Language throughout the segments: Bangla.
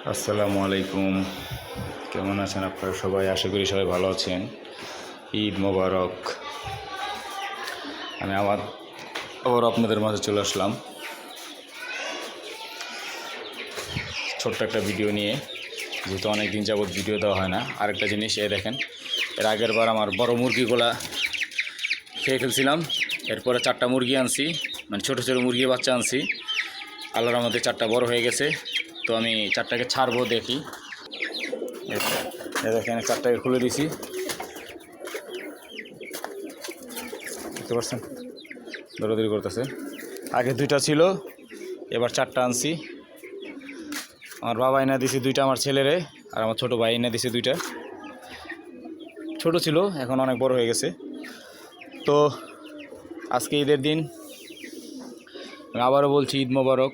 আসসালামু আলাইকুম। কেমন আছেন আপনারা সবাই? আশা করি সবাই ভালো আছেন। ঈদ মোবারক। আমি আবার আপনাদের মাঝে চলে আসলাম ছোট্ট একটা ভিডিও নিয়ে, যেহেতু অনেক দিন যাবৎ ভিডিও দেওয়া হয় না। আরেকটা জিনিস দেখেন, এর আগের বার আমার বড় মুরগিগুলা খেয়ে ফেলছিলাম। এরপরে 4টা মুরগি আনছি, মানে ছোটো ছোটো মুরগি বাচ্চা আনছি। আল্লাহর মধ্যে 4টা বড় হয়ে গেছে। তো আমি 4টাকে ছাড়বো, দেখি। দেখেন 4টাকে খুলে দিছি, দেখতে পাচ্ছেন দৌড়াদৌড়ি করতেছে। আগে 2টা ছিল, এবার 4টা আনছি। আমার বাবা এনে দিছে 2টা আমার ছেলেরে, আর আমার ছোটো ভাই এনে দিছে 2টা। ছোট ছিল, এখন অনেক বড় হয়ে গেছে। তো আজকে ঈদের দিন, আমি আবারও বলছি ঈদ মোবারক।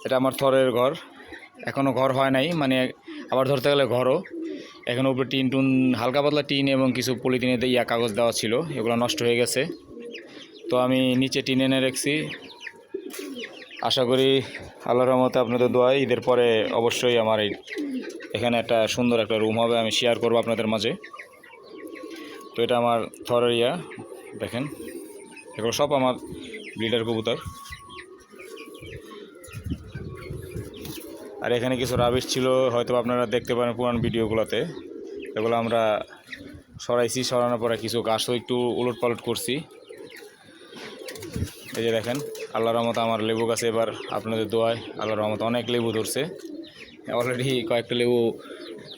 এটা আমার থরের ঘর, এখনও ঘর হয় নাই, মানে আবার ধরতে গেলে ঘরও। এখন উপরে টিন টুন, হালকা পাতলা টিন এবং কিছু পলিথিনে কাগজ দেওয়া ছিল, এগুলো নষ্ট হয়ে গেছে। তো আমি নিচে টিন এনে রাখছি। আশা করি আল্লাহর রহমতে আপনাদের দোয়ায় ঈদের পরে অবশ্যই আমার এখানে একটা সুন্দর একটা রুম হবে, আমি শেয়ার করব আপনাদের মাঝে। তো এটা আমার থরের দেখেন, এগুলো সব আমার ব্রিডার কবুতর। আর এখানে কিছু রাবিশ ছিল, হয়তো আপনারা দেখতে পারেন পুরান ভিডিওগুলোতে। এগুলো আমরা সরাইছি, সরানোর পরে কিছু গাছও একটু উলট পালট করছি। এই যে দেখেন, আল্লাহর রহমতে আমার লেবু গাছে এবার আপনাদের দোয়ায় আল্লাহর রহমতে অনেক লেবু ধরছে। অলরেডি কয়েকটা লেবু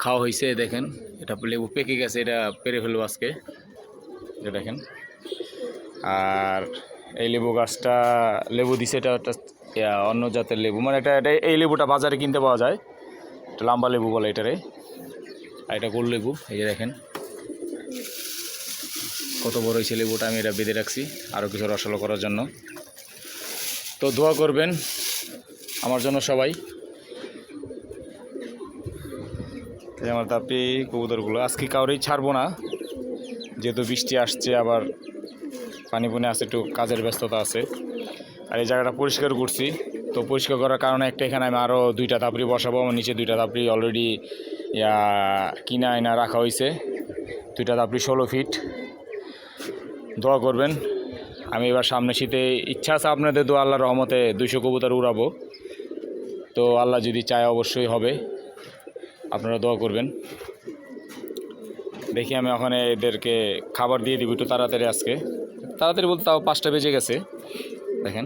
খাওয়া হয়েছে। দেখেন, এটা লেবু পেকে গেছে, এটা পেরে ফেলবো আজকে। এটা দেখেন। আর এই লেবু গাছটা লেবু দিছে, এটা একটা অন্য জাতের লেবু, মানে এটা এই লেবুটা বাজারে কিনতে পাওয়া যায়, এটা লাম্বা লেবু বলে এটারে। আর এটা গোল লেবু। এই যে দেখেন কত বড় হয়েছে লেবুটা। আমি এটা বেঁধে রাখছি আরও কিছু রসালো করার জন্য। তো দোয়া করবেন আমার জন্য সবাই। এই আমার তাপি কবুতরগুলো আজকে কাউরেই ছাড়বো না, যেহেতু বৃষ্টি আসছে, আবার পানি পুনি আছে, একটু কাজের ব্যস্ততা আছে। আর এই জায়গাটা পরিষ্কার করছি। তো পরিষ্কার করার কারণে একটা এখানে আমি আরও 2টা তাপড়ি বসাবো। আমার নিচে 2টা তাপড়ি অলরেডি কিনা আইনা রাখা হয়েছে। 2টা তাপড়ি 16 ফিট। দোয়া করবেন। আমি এবার সামনে শীতে ইচ্ছা আছে আপনাদের দোয়া, আল্লাহর রহমতে 200 কবুতর উড়াবো। তো আল্লাহ যদি চায় অবশ্যই হবে, আপনারা দোয়া করবেন। দেখি আমি ওখানে এদেরকে খাবার দিয়ে দিব একটু তাড়াতাড়ি। আজকে তাড়াতাড়ি বলতে তাও 5টা বেজে গেছে। দেখেন